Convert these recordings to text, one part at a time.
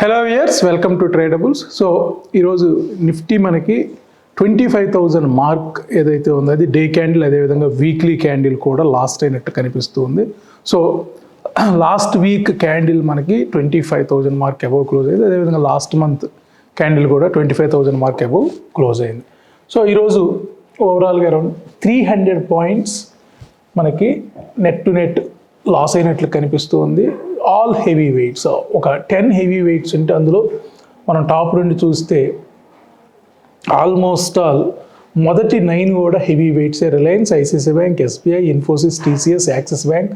Hello viewers, welcome to Tradables. So ఈరోజు Nifty మనకి 25,000 mark ఏదైతే ఉందో అది డే క్యాండిల్, అదేవిధంగా వీక్లీ క్యాండిల్ కూడా లాస్ట్ అయినట్టు కనిపిస్తుంది. సో లాస్ట్ వీక్ క్యాండిల్ మనకి 25,000 మార్క్ అబవ్ క్లోజ్ అయింది. అదేవిధంగా లాస్ట్ మంత్ క్యాండిల్ కూడా 25,000 మార్క్ అబవ్ క్లోజ్ అయింది. సో ఈరోజు ఓవరాల్గా అరౌండ్ 300 పాయింట్స్ మనకి నెట్ టు నెట్ లాస్ అయినట్లు కనిపిస్తుంది. ఆల్ హెవీ వెయిట్స్, ఒక 10 హెవీ వెయిట్స్ ఉంటే అందులో మనం టాప్ నుండి చూస్తే ఆల్మోస్ట్ ఆల్ మొదటి 9 కూడా హెవీ వెయిట్సే. Reliance, ICICI bank, SBI, Infosys, TCS, Axis bank,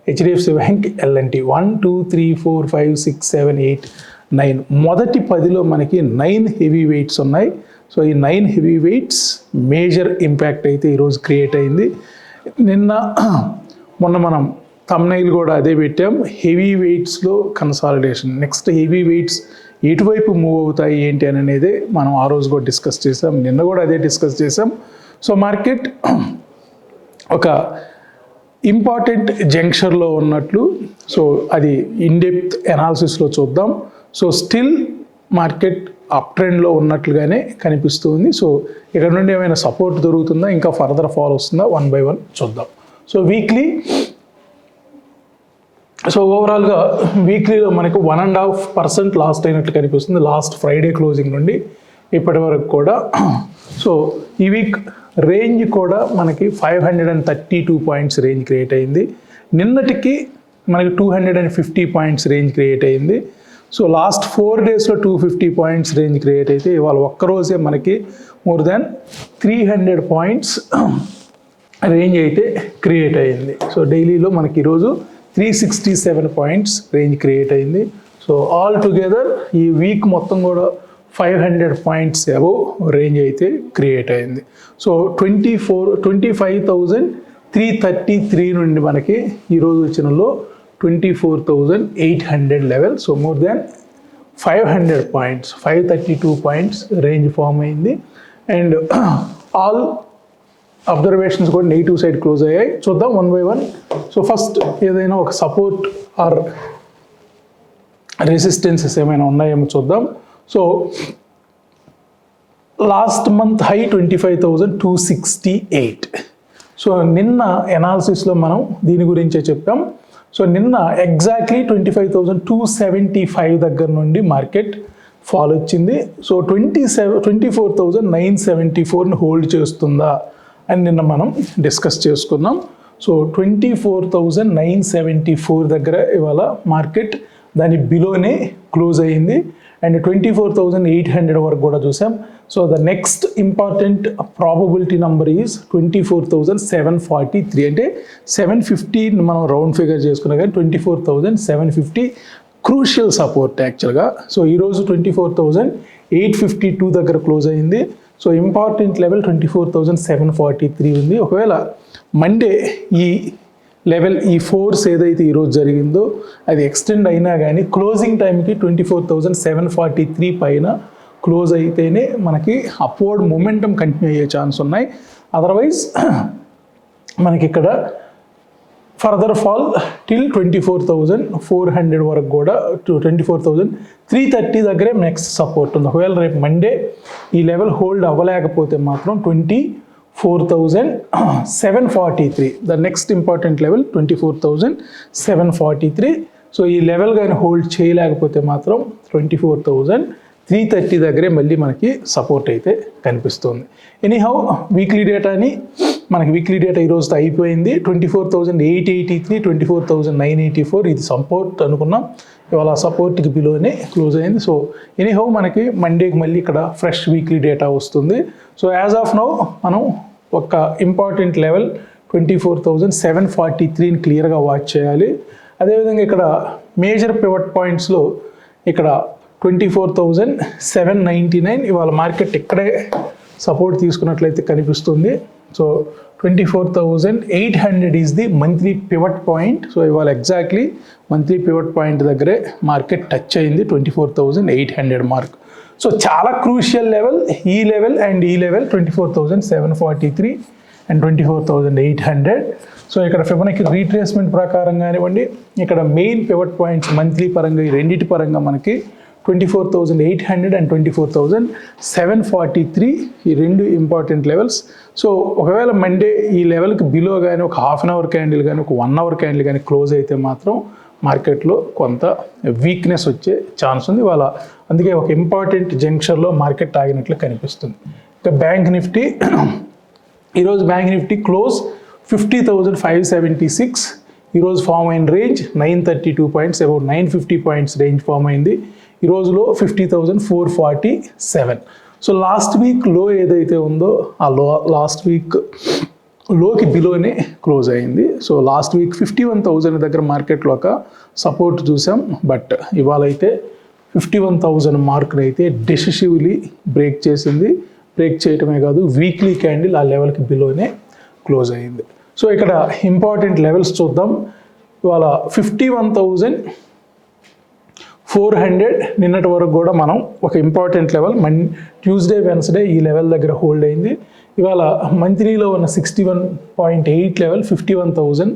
HDFC bank, L and T. 1 2 3 4 5 6 7 8 9 మొదటి 10లో మనకి 9 హెవీ వెయిట్స్ ఉన్నాయి. సో ఈ 9 హెవీ వెయిట్స్ మేజర్ ఇంపాక్ట్ అయితే ఈరోజు క్రియేట్ అయింది. మొన్న మనం థంబ్నెయిల్ కూడా అదే పెట్టాం, హెవీ వెయిట్స్లో కన్సాలిడేషన్. నెక్స్ట్ హెవీ వెయిట్స్ ఎటువైపు మూవ్ అవుతాయి ఏంటి అని అనేది మనం ఆ రోజు కూడా డిస్కస్ చేసాం, నిన్న కూడా అదే డిస్కస్ చేసాం. సో మార్కెట్ ఒక ఇంపార్టెంట్ జంక్షన్లో ఉన్నట్లు, సో అది ఇన్డెప్త్ ఎనాలిసిస్లో చూద్దాం. సో స్టిల్ మార్కెట్ అప్ ట్రెండ్లో ఉన్నట్లుగానే కనిపిస్తుంది. సో ఇక్కడ నుండి ఏమైనా సపోర్ట్ దొరుకుతుందా, ఇంకా ఫర్దర్ ఫాల్ వస్తుందా, 1 by 1 చూద్దాం. సో వీక్లీ, సో ఓవరాల్గా వీక్లీలో మనకు 1.5% లాస్ట్ అయినట్లు కనిపిస్తుంది లాస్ట్ ఫ్రైడే క్లోజింగ్ నుండి ఇప్పటి వరకు కూడా. సో ఈ వీక్ రేంజ్ కూడా మనకి 532 పాయింట్స్ రేంజ్ క్రియేట్ అయింది. నిన్నటికి మనకి 250 పాయింట్స్ రేంజ్ క్రియేట్ అయింది. సో లాస్ట్ 4 డేస్లో 250 పాయింట్స్ రేంజ్ క్రియేట్ అయితే ఇవాళ ఒక్కరోజే మనకి మోర్ దాన్ 300 పాయింట్స్ రేంజ్ అయితే క్రియేట్ అయింది. సో డైలీలో మనకి ఈరోజు 367 పాయింట్స్ రేంజ్ క్రియేట్ అయింది. సో ఆల్ టుగెదర్ ఈ వీక్ మొత్తం కూడా 500 పాయింట్స్ అబవ్ రేంజ్ అయితే క్రియేట్ అయింది. సో 25,333 నుండి మనకి ఈరోజు వచ్చినలో 24,800 level. So more than 500 points, 532 points range form అయింది. అండ్ ఆల్ అబ్జర్వేషన్స్ కూడా నెగిటివ్ సైడ్ క్లోజ్ అయ్యాయి. చూద్దాం 1 by 1. సో ఫస్ట్ ఏదైనా ఒక సపోర్ట్ ఆర్ రెసిస్టెన్సెస్ ఏమైనా ఉన్నాయేమో చూద్దాం. So last month high 25,268. So నిన్న ఎనాలిసిస్లో మనం దీని గురించే చెప్పాం. సో నిన్న ఎగ్జాక్ట్లీ 25,275 దగ్గర నుండి మార్కెట్ ఫాల్ వచ్చింది. సో 24,974ని హోల్డ్ చేస్తుందా అని నిన్న మనం డిస్కస్ చేసుకున్నాం. సో 24,974 దగ్గర ఇవాళ మార్కెట్ దాని బిలోనే క్లోజ్ అయ్యింది. అండ్ 24,800 వరకు కూడా చూసాం. So the next important probability number is 24,743. అంటే 750 మనం రౌండ్ ఫిగర్ చేసుకున్నా కానీ 24,750 క్రూషియల్ సపోర్ట్ యాక్చువల్గా. సో ఈరోజు 24,852 దగ్గర క్లోజ్ అయింది. సో ఇంపార్టెంట్ లెవెల్ 24,743 ఉంది. ఒకవేళ మండే ఈ లెవెల్, ఈ ఫోర్స్ ఏదైతే ఈరోజు జరిగిందో అది ఎక్స్టెండ్ అయినా కానీ క్లోజింగ్ టైంకి 24,743 పైన క్లోజ్ అయితేనే మనకి అప్వర్డ్ మొమెంటం కంటిన్యూ అయ్యే ఛాన్స్ ఉన్నాయి. అదర్వైజ్ మనకి ఇక్కడ ఫర్దర్ ఫాల్ టిల్ 24,400 వరకు కూడా 24,330 దగ్గరే నెక్స్ట్ సపోర్ట్ ఉంది. ఒకవేళ రేపు మండే ఈ లెవెల్ హోల్డ్ అవ్వలేకపోతే మాత్రం 24,743 the next important level 24,743. So ఈ లెవెల్ కానీ హోల్డ్ చేయలేకపోతే మాత్రం 24,330 దగ్గరే మళ్ళీ మనకి సపోర్ట్ అయితే కనిపిస్తుంది. ఎనీహౌ వీక్లీ డేటాని మనకి వీక్లీ డేటా ఈరోజుతో అయిపోయింది. 24,883, 24,984 ఇది సపోర్ట్ అనుకున్నాం. ఇవాళ సపోర్ట్కి బిలోనే క్లోజ్ అయింది. సో ఎనీహౌ మనకి మండేకి మళ్ళీ ఇక్కడ ఫ్రెష్ వీక్లీ డేటా వస్తుంది. సో యాజ్ ఆఫ్ నౌ మనం ఒక ఇంపార్టెంట్ లెవెల్ 24,743ని క్లియర్గా వాచ్ చేయాలి. అదేవిధంగా ఇక్కడ మేజర్ పివట్ పాయింట్స్లో ఇక్కడ 24,799 ఇవాళ మార్కెట్ ఇక్కడే సపోర్ట్ తీసుకున్నట్లయితే కనిపిస్తుంది. So 24,800 is the monthly pivot point. So ఇవాళ ఎగ్జాక్ట్లీ మంత్లీ పివట్ పాయింట్ దగ్గరే మార్కెట్ టచ్ అయింది 24,800 మార్క్. సో చాలా క్రూషియల్ లెవెల్ ఈ లెవెల్ అండ్ ఈ లెవెల్ 24,743 అండ్ 24,800. సో ఇక్కడ ఫిబొనాచి రీట్రేస్మెంట్ ప్రకారం కానివ్వండి, ఇక్కడ మెయిన్ పివట్ పాయింట్స్ మంత్లీ పరంగా ఈ రెండింటి పరంగా మనకి 24,800 అండ్ 24,743 ఈ రెండు ఇంపార్టెంట్ లెవెల్స్. సో ఒకవేళ మండే ఈ లెవెల్కి బిలో కానీ ఒక హాఫ్ అన్ అవర్ క్యాండిల్ కానీ ఒక 1 అవర్ క్యాండిల్ కానీ క్లోజ్ అయితే మాత్రం మార్కెట్లో కొంత వీక్నెస్ వచ్చే ఛాన్స్ ఉంది వాళ్ళ. అందుకే ఒక ఇంపార్టెంట్ జంక్షన్లో మార్కెట్ ఆగినట్లు కనిపిస్తుంది. ఇక బ్యాంక్ నిఫ్టీ ఈరోజు బ్యాంక్ నిఫ్టీ క్లోజ్ 50,576. ఈరోజు ఫామ్ అయిన range 932 points, about 950 points range form అయింది. ఈ రోజులో 50,447. సో లాస్ట్ వీక్ లో ఏదైతే ఉందో ఆ లాస్ట్ వీక్ లోకి బిలోనే క్లోజ్ అయింది. సో లాస్ట్ వీక్ 51,000 దగ్గర మార్కెట్లో ఒక సపోర్ట్ చూసాం. బట్ ఇవాళ అయితే 51,000 మార్క్ని అయితే డెసిసివ్లీ బ్రేక్ చేసింది. బ్రేక్ చేయటమే కాదు, వీక్లీ క్యాండిల్ ఆ లెవెల్కి బిలోనే క్లోజ్ అయింది. సో ఇక్కడ ఇంపార్టెంట్ లెవెల్స్ చూద్దాం. ఇవాళ 51,400 నిన్నటి వరకు కూడా మనం ఒక ఇంపార్టెంట్ లెవెల్ ట్యూస్డే వెన్స్డే ఈ లెవెల్ దగ్గర హోల్డ్ అయింది. ఇవాళ మంత్లీలో ఉన్న 61.8 లెవెల్ 51,000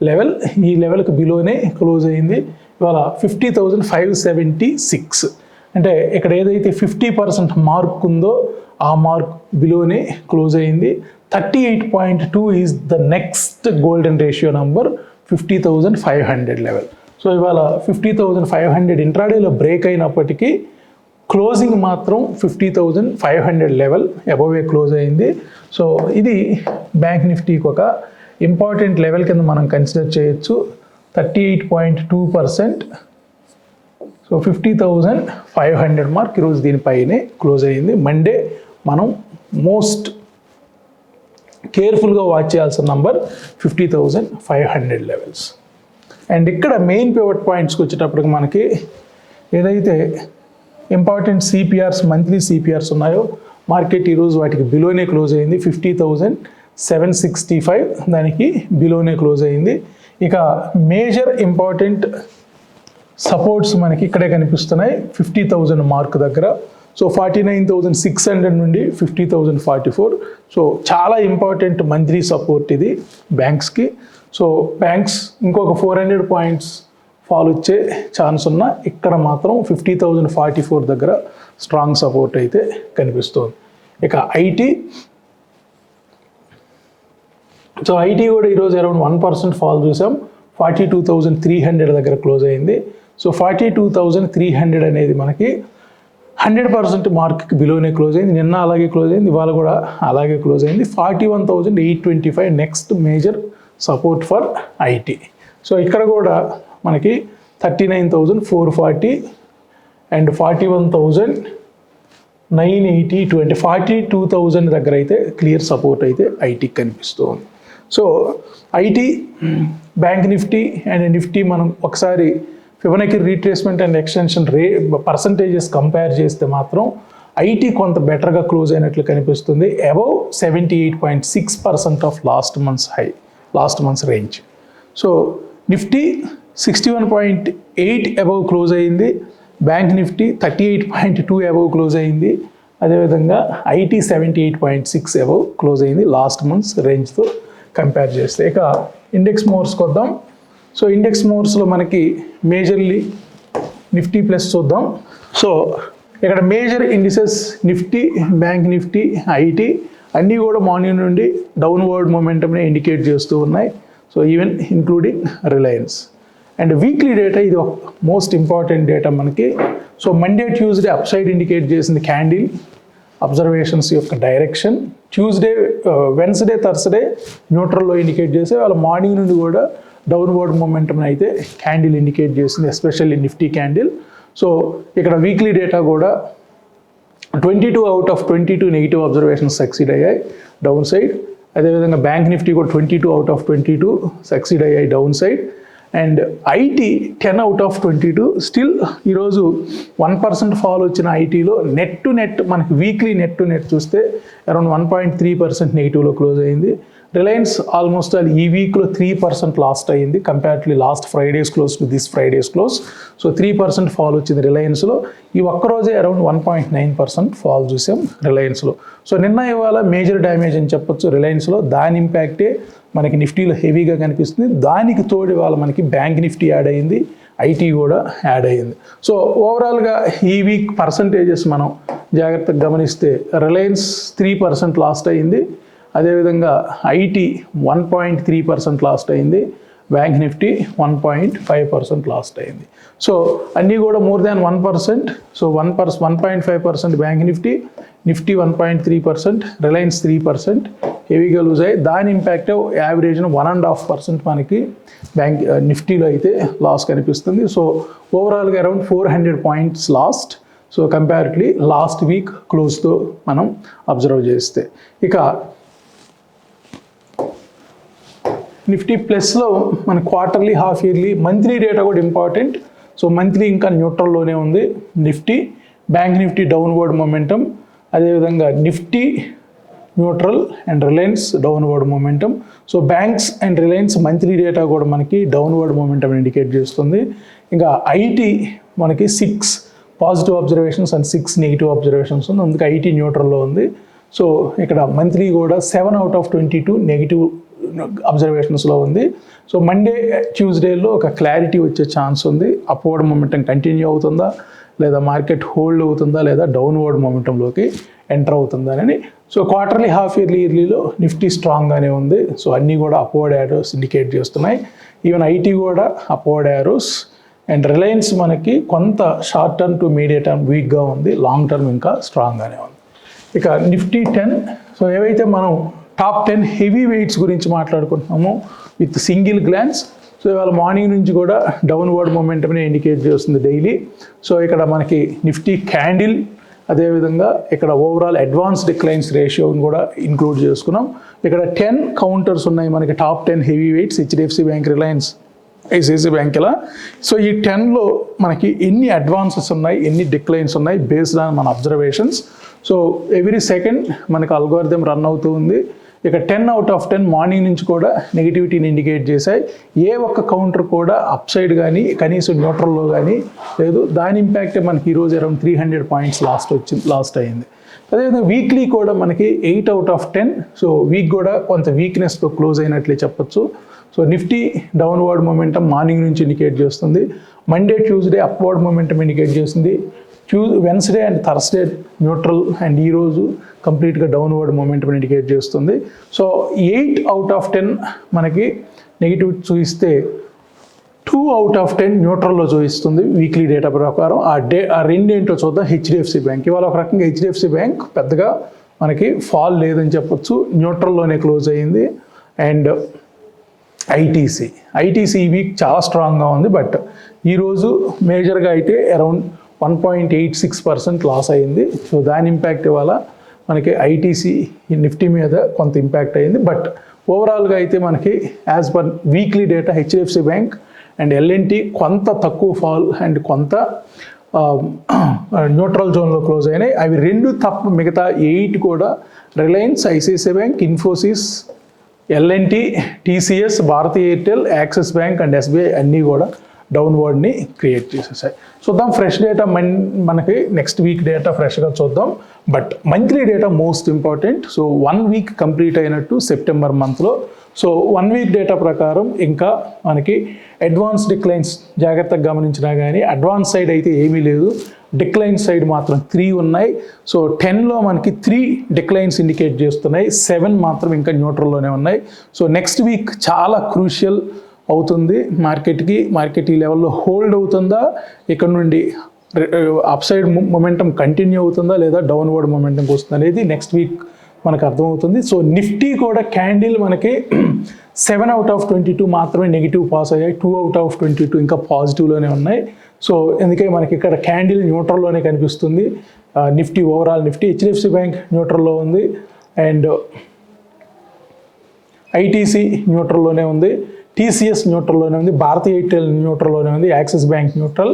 లెవెల్ ఈ లెవెల్కి బిలోనే క్లోజ్ అయింది. ఇవాళ 50,576 అంటే ఇక్కడ ఏదైతే 50% మార్క్ ఉందో ఆ మార్క్ బిలోనే క్లోజ్ అయింది. 38.2 is the next golden ratio number 50,500 level. So ఇవాళ 50,500 ఇంట్రాడేలో బ్రేక్ అయినప్పటికీ క్లోజింగ్ మాత్రం 50,500 లెవెల్ అబోవే క్లోజ్ అయింది. సో ఇది బ్యాంక్ నిఫ్టీకి ఒక ఇంపార్టెంట్ లెవెల్ కింద మనం కన్సిడర్ చేయొచ్చు. 38.2%. సో 50,500 మార్క్ ఈరోజు దీనిపైనే క్లోజ్ అయ్యింది. మండే మనం మోస్ట్ కేర్ఫుల్గా వాచ్ చేయాల్సిన నంబర్ 50,500 లెవెల్స్. అండ్ ఇక్కడ మెయిన్ పివట్ పాయింట్స్కి వచ్చేటప్పటికి మనకి ఏదైతే ఇంపార్టెంట్ సిపిఆర్స్ మంత్లీ సిపిఆర్స్ ఉన్నాయో మార్కెట్ ఈరోజు వాటికి బిలోనే క్లోజ్ అయింది. 50,765 దానికి బిలోనే క్లోజ్ అయింది. ఇక మేజర్ ఇంపార్టెంట్ సపోర్ట్స్ మనకి ఇక్కడే కనిపిస్తున్నాయి 50,000 మార్క్ దగ్గర. సో 49,600 నుండి 50,044. సో చాలా ఇంపార్టెంట్ మంత్లీ సపోర్ట్ ఇది బ్యాంక్స్కి. సో బ్యాంక్స్ ఇంకొక 400 పాయింట్స్ ఫాల్ వచ్చే ఛాన్స్ ఉన్న ఇక్కడ మాత్రం 50,044 దగ్గర స్ట్రాంగ్ సపోర్ట్ అయితే కనిపిస్తుంది. ఇక ఐటీ, సో ఐటీ కూడా ఈరోజు అరౌండ్ 1% ఫాల్ చూసాం. 42,300 దగ్గర క్లోజ్ అయింది. సో 42,300 అనేది మనకి 100% మార్క్కి బిలోనే క్లోజ్ అయింది. నిన్న అలాగే క్లోజ్ అయింది, ఇవాళ కూడా అలాగే క్లోజ్ అయింది. 41,825 next major support for IT. So ఇక్కడ కూడా మనకి 39,440 అండ్ 41,982 అంటే 42,000 దగ్గర అయితే క్లియర్ సపోర్ట్ అయితే ఐటీకి కనిపిస్తుంది. So IT, bank Nifty and Nifty మనం ఒకసారి Fibonacci retracement and extension percentages compare చేస్తే మాత్రం ఐటీ కొంత బెటర్గా క్లోజ్ అయినట్లు కనిపిస్తుంది. Above 78.6% of last months range. So Nifty 61.8 above close అయింది. బ్యాంక్ నిఫ్టీ 38.2 అబౌవ్ క్లోజ్ అయింది. అదేవిధంగా ఐటీ 78.6 అబౌవ్ క్లోజ్ అయింది లాస్ట్ మంత్స్ రేంజ్తో కంపేర్ చేస్తే. ఇక ఇండెక్స్ మోర్స్కి వద్దాం. సో ఇండెక్స్ మోర్స్లో మనకి మేజర్లీ నిఫ్టీ ప్లస్ చూద్దాం. సో ఇక్కడ major indices Nifty, bank Nifty, IT అన్నీ కూడా మార్నింగ్ నుండి డౌన్వర్డ్ మొమెంటమ్ని ఇండికేట్ చేస్తూ ఉన్నాయి. So even including Reliance. And weekly data ఇది ఒక మోస్ట్ ఇంపార్టెంట్ డేటా మనకి. So Monday Tuesday up side indicate చేసింది క్యాండిల్ అబ్జర్వేషన్స్ యొక్క డైరెక్షన్. ట్యూస్డే, వెన్స్డే, థర్స్డే న్యూట్రల్లో ఇండికేట్ చేసి వాళ్ళ మార్నింగ్ నుండి కూడా డౌన్వర్డ్ మొమెంటమ్ అయితే క్యాండిల్ ఇండికేట్ చేసింది, ఎస్పెషల్లీ నిఫ్టీ క్యాండిల్. సో ఇక్కడ వీక్లీ డేటా కూడా 22 out of 22 negative observations succeed అయ్యాయి డౌన్ సైడ్. అదేవిధంగా బ్యాంక్ నిఫ్టీ కూడా 22 అవుట్ ఆఫ్ 22 సక్సీడ్ అయ్యాయి down side. And IT 10 out of 22 still ఈరోజు 1% ఫాల్ వచ్చిన ఐటీలో నెట్ టు నెట్ మనకి వీక్లీ నెట్ టు నెట్ చూస్తే అరౌండ్ 1.3% నెగిటివ్లో క్లోజ్ అయింది. రిలయన్స్ ఆల్మోస్ట్ ఈ వీక్లో 3% లాస్ట్ అయ్యింది comparatively last Friday's close to this Friday's close. So 3% fall వచ్చింది రిలయన్స్లో. ఈ ఒక్కరోజే అరౌండ్ 1.9% ఫాల్ చూసాం రిలయన్స్లో. సో నిన్న ఇవాళ మేజర్ డ్యామేజ్ అని చెప్పొచ్చు రిలయన్స్లో. దాని ఇంపాక్టే మనకి నిఫ్టీలో హెవీగా కనిపిస్తుంది. దానికి తోడు ఇవాళ మనకి బ్యాంక్ నిఫ్టీ యాడ్ అయింది, ఐటీ కూడా యాడ్ అయ్యింది. సో ఓవరాల్గా ఈ వీక్ పర్సంటేజెస్ మనం జాగ్రత్తగా గమనిస్తే రిలయన్స్ 3% లాస్ట్ అయ్యింది, అదేవిధంగా ఐటీ 1.3% లాస్ట్ అయింది, బ్యాంక్ నిఫ్టీ 1.5% లాస్ట్ అయింది. సో అన్నీ కూడా more than 1%. So 1.5% bank Nifty 1.3%, Reliance 3% హెవీగా లూజ్ అయ్యి దాని ఇంపాక్ట్ యావరేజ్న 1.5% మనకి బ్యాంక్ నిఫ్టీలో అయితే లాస్ కనిపిస్తుంది. సో ఓవరాల్గా around 400 points lost. So comparatively last week క్లోజ్తో మనం అబ్జర్వ్ చేస్తే, ఇక నిఫ్టీ ప్లస్లో మన quarterly, half yearly, monthly data కూడా ఇంపార్టెంట్. సో మంత్లీ ఇంకా న్యూట్రల్లోనే ఉంది Nifty, bank Nifty downward momentum, అదేవిధంగా Nifty neutral and Reliance downward momentum. So banks and Reliance monthly data కూడా మనకి డౌన్వర్డ్ మొమెంటం ఇండికేట్ చేస్తుంది. ఇంకా ఐటీ మనకి 6 positive observations and 6 negative observations ఉంది, అందుకే ఐటీ న్యూట్రల్లో ఉంది. సో ఇక్కడ మంత్లీ కూడా 7 out of 22 నెగిటివ్ అబ్జర్వేషన్స్లో ఉంది. సో మండే, ట్యూస్డేలో ఒక క్లారిటీ వచ్చే ఛాన్స్ ఉంది. అప్వర్డ్ మొమెంటం కంటిన్యూ అవుతుందా, లేదా మార్కెట్ హోల్డ్ అవుతుందా, లేదా డౌన్వర్డ్ మొమెంటంలోకి ఎంటర్ అవుతుందా అని. సో క్వార్టర్లీ, హాఫ్ ఇయర్లీ, ఇయర్లీలో నిఫ్టీ స్ట్రాంగ్గానే ఉంది. సో అన్నీ కూడా అప్వర్డ్ యారోస్ ఇండికేట్ చేస్తున్నాయి. ఈవెన్ ఐటీ కూడా అప్వర్డ్ యారోస్. అండ్ రిలయన్స్ మనకి కొంత short term to medium term వీక్గా ఉంది, లాంగ్ టర్మ్ ఇంకా స్ట్రాంగ్గానే ఉంది. ఇక నిఫ్టీ 10, సో ఏవైతే మనం టాప్ 10 హెవీ వెయిట్స్ గురించి మాట్లాడుకుంటున్నామో విత్ సింగిల్ గ్లాన్స్. సో ఇవాళ మార్నింగ్ నుంచి కూడా డౌన్వర్డ్ మొమెంటమ్ని ఇండికేట్ చేస్తుంది డైలీ. సో ఇక్కడ మనకి నిఫ్టీ క్యాండిల్, అదేవిధంగా ఇక్కడ ఓవరాల్ అడ్వాన్స్ డిక్లైన్స్ రేషియోని కూడా ఇంక్లూడ్ చేసుకున్నాం. ఇక్కడ 10 కౌంటర్స్ ఉన్నాయి మనకి top 10 heavy weights, HDFC bank, Reliance, ICICI bank ఇలా. సో ఈ 10లో మనకి ఎన్ని అడ్వాన్సెస్ ఉన్నాయి, ఎన్ని డిక్లైన్స్ ఉన్నాయి బేస్డ్ ఆన్ మన అబ్జర్వేషన్స్. సో ఎవ్రీ సెకండ్ మనకు అల్గోరిథం రన్ అవుతూ ఉంది. ఇక 10 out of 10 మార్నింగ్ నుంచి కూడా నెగిటివిటీని ఇండికేట్ చేశాయి. ఏ ఒక్క కౌంటర్ కూడా అప్ సైడ్ కానీ కనీసం న్యూట్రల్లో కానీ లేదు. దాని ఇంపాక్టే మనకి ఈరోజు అరౌండ్ 300 పాయింట్స్ లాస్ట్ అయ్యింది. అదేవిధంగా వీక్లీ కూడా మనకి 8 out of 10. సో వీక్ కూడా కొంత వీక్నెస్తో క్లోజ్ అయినట్లే చెప్పొచ్చు. So Nifty downward momentum morning నుంచి ఇండికేట్ చేస్తుంది, Monday, Tuesday upward momentum indicate చేస్తుంది, Wednesday and Thursday neutral, and ఈరోజు కంప్లీట్గా డౌన్వర్డ్ మొమెంటం ఇండికేట్ చేస్తుంది. సో 8 out of 10 మనకి నెగిటివ్ చూపిస్తే 2 out of 10 న్యూట్రల్లో చూపిస్తుంది వీక్లీ డేటా ప్రకారం. ఆ రెండేంటో చూద్దాం. హెచ్డిఎఫ్సి బ్యాంక్ ఇవాళ ఒక రకంగా హెచ్డిఎఫ్సి బ్యాంక్ పెద్దగా మనకి ఫాల్ లేదని చెప్పొచ్చు, న్యూట్రల్లోనే క్లోజ్ అయ్యింది. అండ్ ఐటీసీ ఈ వీక్ చాలా స్ట్రాంగ్గా ఉంది, బట్ ఈరోజు మేజర్గా అయితే అరౌండ్ 1.86% లాస్ అయింది. సో దాని ఇంపాక్ట్ ఇవాళ మనకి ఐటీసీ నిఫ్టీ మీద కొంత ఇంపాక్ట్ అయింది. బట్ ఓవరాల్గా అయితే మనకి as per weekly data HDFC bank and LNT కొంత తక్కువ ఫాల్ అండ్ కొంత న్యూట్రల్ జోన్లో క్లోజ్ అయినాయి. అవి రెండు తప్ప మిగతా 8 కూడా Reliance, ICICI bank, Infosys, LNT, TCS, Bharti Airtel, Axis bank and SBI అన్నీ కూడా డౌన్వర్డ్ని క్రియేట్ చేసేసాయి. చూద్దాం ఫ్రెష్ డేటా మనకి నెక్స్ట్ వీక్ డేటా ఫ్రెష్గా చూద్దాం. But monthly data most important. So 1 week complete అయినట్టు సెప్టెంబర్ మంత్లో. సో 1 వీక్ డేటా ప్రకారం ఇంకా మనకి అడ్వాన్స్ డిక్లైన్స్ జాగ్రత్తగా గమనించినా కానీ అడ్వాన్స్ సైడ్ అయితే ఏమీ లేదు, డిక్లైన్ సైడ్ మాత్రం 3 ఉన్నాయి. సో 10లో మనకి 3 డిక్లైన్స్ ఇండికేట్ చేస్తున్నాయి, 7 మాత్రం ఇంకా న్యూట్రల్లోనే ఉన్నాయి. సో నెక్స్ట్ వీక్ చాలా క్రూషియల్ అవుతుంది మార్కెట్ ఈ లెవెల్లో హోల్డ్ అవుతుందా, ఇక్కడ నుండి అప్ సైడ్ మొమెంటం కంటిన్యూ అవుతుందా, లేదా డౌన్వర్డ్ మొమెంటంకి వస్తుంది అనేది నెక్స్ట్ వీక్ మనకు అర్థమవుతుంది. సో నిఫ్టీ కూడా క్యాండిల్ మనకి 7 out of 22 మాత్రమే నెగిటివ్ పాస్ అయ్యాయి, 2 out of 22 ఇంకా పాజిటివ్లోనే ఉన్నాయి. సో ఎందుకంటే మనకి ఇక్కడ క్యాండిల్ న్యూట్రల్లోనే కనిపిస్తుంది. Nifty overall Nifty HDFC bank న్యూట్రల్లో ఉంది, అండ్ ఐటీసీ న్యూట్రల్లోనే ఉంది, టీసీఎస్ న్యూట్రల్లోనే ఉంది, భారతీ ఎయిర్టెల్ న్యూట్రల్లోనే ఉంది, axis bank neutral,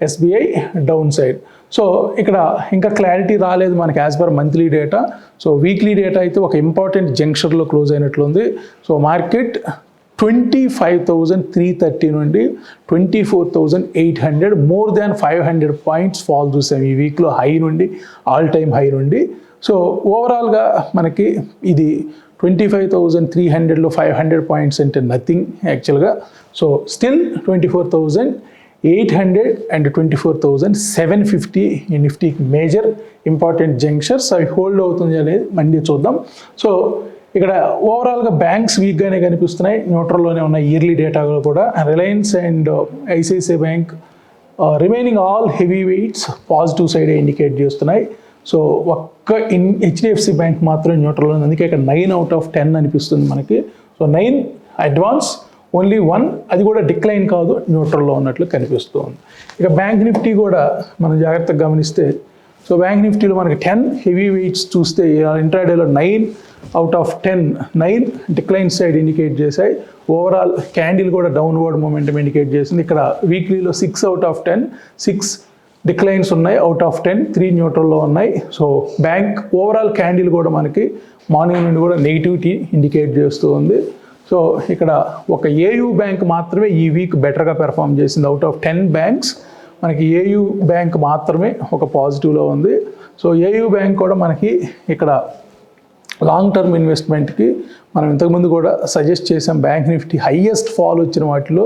SBI down side. So ఇక్కడ ఇంకా క్లారిటీ రాలేదు మనకి as per monthly data. So weekly data అయితే ఒక ఇంపార్టెంట్ జంక్షన్లో క్లోజ్ అయినట్లుంది. సో మార్కెట్ 25,330 నుండి 24,800 మోర్ దాన్ 500 పాయింట్స్ ఫాల్ చూసాం ఈ వీక్లో, హై నుండి ఆల్ టైమ్ హై నుండి. సో ఓవరాల్గా మనకి ఇది 25,300లో 500 పాయింట్స్ అంటే నథింగ్ యాక్చువల్గా. సో స్టిల్ 24,000 824,750 ఈ నిఫ్టీకి మేజర్ ఇంపార్టెంట్ జంక్షన్స్ అవి హోల్డ్ అవుతుంది అనేది మళ్ళీ చూద్దాం. సో ఇక్కడ ఓవరాల్గా బ్యాంక్స్ వీక్గానే కనిపిస్తున్నాయి, న్యూట్రల్లోనే ఉన్న ఇయర్లీ డేటాలో కూడా. Reliance and ICICI bank remaining all heavy weights positive side indicate చేస్తున్నాయి. సో ఒక్క హెచ్డిఎఫ్సి బ్యాంక్ మాత్రం న్యూట్రల్లో ఉంది, అందుకే ఇక్కడ 9/10 అనిపిస్తుంది మనకి. సో 9 అడ్వాన్స్, ఓన్లీ 1 అది కూడా డిక్లైన్ కాదు, న్యూట్రల్లో ఉన్నట్లు కనిపిస్తుంది. ఇక బ్యాంక్ నిఫ్టీ కూడా మనం జాగ్రత్తగా గమనిస్తే, సో బ్యాంక్ నిఫ్టీలో మనకి 10 హెవీ వెయిట్స్ చూస్తే ఇంట్రాడేలో 9/10 డిక్లైన్ సైడ్ ఇండికేట్ చేశాయి. ఓవరాల్ క్యాండిల్ కూడా డౌన్వర్డ్ మొమెంటం ఇండికేట్ చేసింది. ఇక్కడ వీక్లీలో 6/10 6 డిక్లైన్స్ ఉన్నాయి, అవుట్ ఆఫ్ 10 3 న్యూట్రల్లో ఉన్నాయి. సో బ్యాంక్ ఓవరాల్ క్యాండిల్ కూడా మనకి మార్నింగ్ నుండి కూడా నెగిటివిటీ ఇండికేట్ చేస్తూ ఉంది. సో ఇక్కడ ఒక ఏయూ బ్యాంక్ మాత్రమే ఈ వీక్ బెటర్గా పెర్ఫామ్ చేసింది. అవుట్ ఆఫ్ 10 బ్యాంక్స్ మనకి ఏయూ బ్యాంక్ మాత్రమే ఒక పాజిటివ్లో ఉంది. సో ఏయూ బ్యాంక్ కూడా మనకి ఇక్కడ లాంగ్ టర్మ్ ఇన్వెస్ట్మెంట్కి మనం ఇంతకుముందు కూడా సజెస్ట్ చేసాం. బ్యాంక్ నిఫ్టీ హైయెస్ట్ ఫాల్ వచ్చిన వాటిలో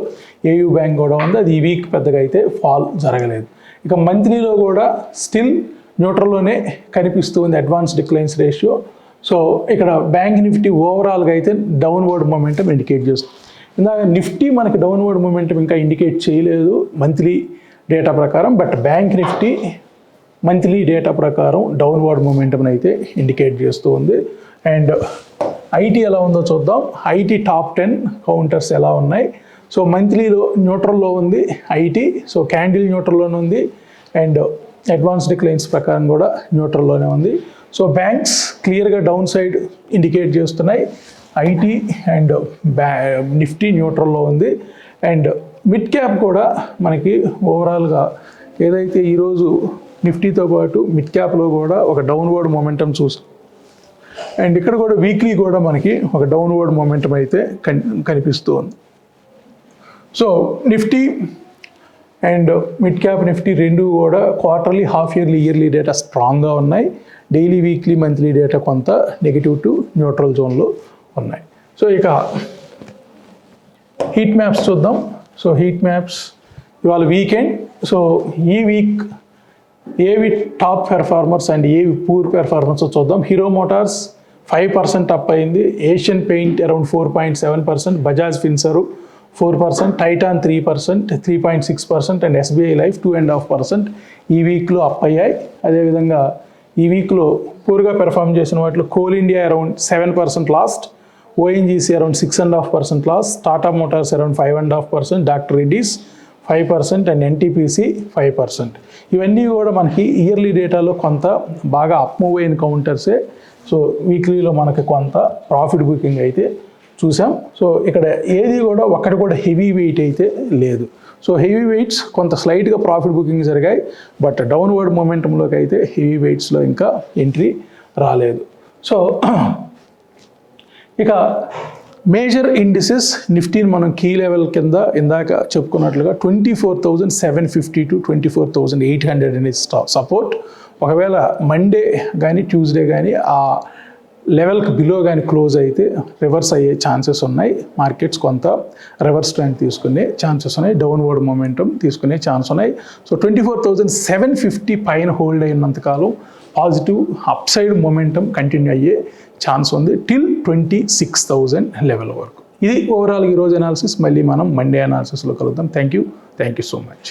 ఏయూ బ్యాంక్ కూడా ఉంది, అది ఈ వీక్ పెద్దగా అయితే ఫాల్ జరగలేదు. ఇక మంత్లీలో కూడా స్టిల్ న్యూట్రల్లోనే కనిపిస్తుంది అడ్వాన్స్ డిక్లైన్స్ రేషియో. సో ఇక్కడ బ్యాంక్ నిఫ్టీ ఓవరాల్గా అయితే డౌన్వర్డ్ మొమెంటం ఇండికేట్ చేస్తుంది. ఇందాక నిఫ్టీ మనకి డౌన్వర్డ్ మొమెంటం ఇంకా ఇండికేట్ చేయలేదు మంత్లీ డేటా ప్రకారం, but bank Nifty monthly data ప్రకారం డౌన్వర్డ్ మొమెంటం అయితే ఇండికేట్ చేస్తూ ఉంది. అండ్ ఐటీ ఎలా ఉందో చూద్దాం. ఐటీ టాప్ 10 కౌంటర్స్ ఎలా ఉన్నాయి. సో మంత్లీలో న్యూట్రల్లో ఉంది ఐటీ, సో క్యాండిల్ న్యూట్రల్లోనే ఉంది అండ్ అడ్వాన్స్ డిక్లైన్స్ ప్రకారం కూడా న్యూట్రల్లోనే ఉంది. సో బ్యాంక్స్ క్లియర్గా డౌన్ సైడ్ ఇండికేట్ చేస్తున్నాయి, ఐటీ అండ్ నిఫ్టీ న్యూట్రల్లో ఉంది. అండ్ మిడ్ క్యాప్ కూడా మనకి ఓవరాల్గా ఏదైతే ఈరోజు నిఫ్టీతో పాటు మిడ్ క్యాప్లో కూడా ఒక డౌన్వర్డ్ మొమెంటం చూస్తాం. అండ్ ఇక్కడ కూడా వీక్లీ కూడా మనకి ఒక డౌన్వర్డ్ మొమెంటం అయితే కనిపిస్తూ ఉంది. So Nifty and mid cap Nifty రెండు కూడా quarterly, half yearly, yearly data స్ట్రాంగ్గా ఉన్నాయి. డైలీ, వీక్లీ, మంత్లీ డేటా కొంత నెగిటివ్ టు న్యూట్రల్ జోన్లో ఉన్నాయి. సో ఇక హీట్ మ్యాప్స్ చూద్దాం. సో హీట్ మ్యాప్స్ ఇవాళ వీకెండ్. సో ఈ వీక్ ఏవి టాప్ పెర్ఫార్మర్స్ అండ్ ఏవి పూర్ పెర్ఫార్మర్స్ చూద్దాం. హీరో మోటార్స్ 5% అప్ అయింది, Asian paint around 4.7%, Bajaj Finserv 4%, Titan 3%, 3.6% and SBI life 2.5% ఈ వీక్లో అప్ అయ్యాయి. అదేవిధంగా ఈ వీక్లో పూర్గా పెర్ఫామ్ చేసిన వాటిలో Coal India around 7% lost, ONGC around 6.5% loss, Tata Motors around 5.5%, doctor Reddy's 5% and NTPC 5%. ఇవన్నీ కూడా మనకి ఇయర్లీ డేటాలో కొంత బాగా అప్ మూవ్ అయిన కౌంటర్సే. సో వీక్లీలో మనకి కొంత ప్రాఫిట్ బుకింగ్ అయితే చూసాం. సో ఇక్కడ ఏది కూడా ఒక్కటి కూడా హెవీ వెయిట్ అయితే లేదు. సో హెవీ వెయిట్స్ కొంత స్లైట్గా ప్రాఫిట్ బుకింగ్ జరిగాయి, బట్ డౌన్వర్డ్ మొమెంటంలోకి అయితే హెవీ వెయిట్స్లో ఇంకా ఎంట్రీ రాలేదు. సో ఇక మేజర్ ఇండిసెస్ నిఫ్టీని మనం కీ లెవెల్ కింద ఇందాక చెప్పుకున్నట్లుగా 24,750 to 24,800 అనేది సపోర్ట్. ఒకవేళ మండే కానీ ట్యూస్డే కానీ ఆ లెవెల్కి బిలో కానీ క్లోజ్ అయితే రివర్స్ అయ్యే ఛాన్సెస్ ఉన్నాయి. మార్కెట్స్ కొంత రివర్స్ ట్రెండ్ తీసుకునే ఛాన్సెస్ ఉన్నాయి, డౌన్వర్డ్ మొమెంటం తీసుకునే ఛాన్స్ ఉన్నాయి. సో 24,750 పైన హోల్డ్ అయినంతకాలం positive up side momentum continue అయ్యే ఛాన్స్ ఉంది టిల్ 26,000 లెవెల్ వరకు. ఇది ఓవరాల్ ఈరోజు అనాలిసిస్. మళ్ళీ మనం మండే అనాలిసిస్లో కలుద్దాం. Thank you so much.